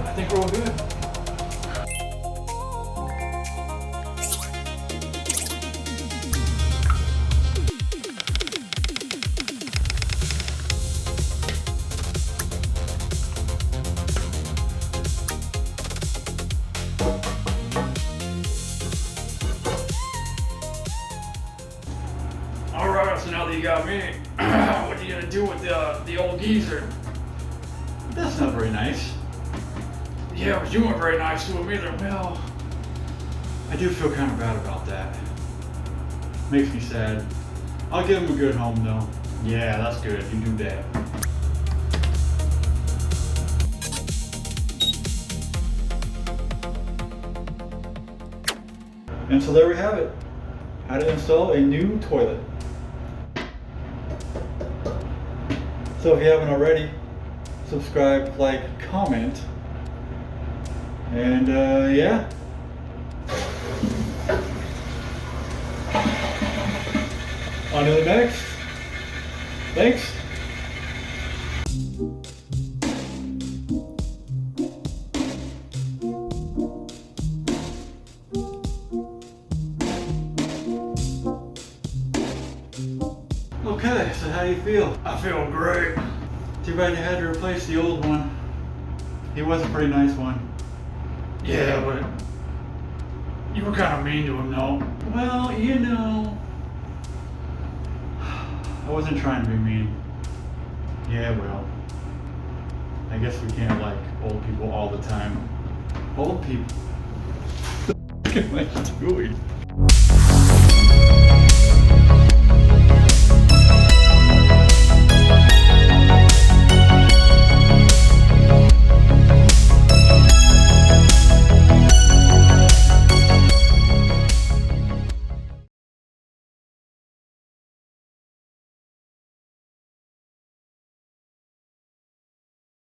I think we're all good. Alright, so now that you got me, what are you gonna do with the old geezer? That's not very nice. Yeah, but you weren't very nice to him either, Bill. I do feel kind of bad about that. Makes me sad. I'll give him a good home though. Yeah, that's good. You do that. And so there we have it. How to install a new toilet. So if you haven't already, subscribe, like, comment. And yeah. On to the next. Thanks. Okay, so how do you feel? I feel great. Too bad you had to replace the old one. He was a pretty nice one. Yeah, but you were kind of mean to him, though. Well, you know, I wasn't trying to be mean. Yeah, well, I guess we can't like old people all the time. Old people. What am I doing?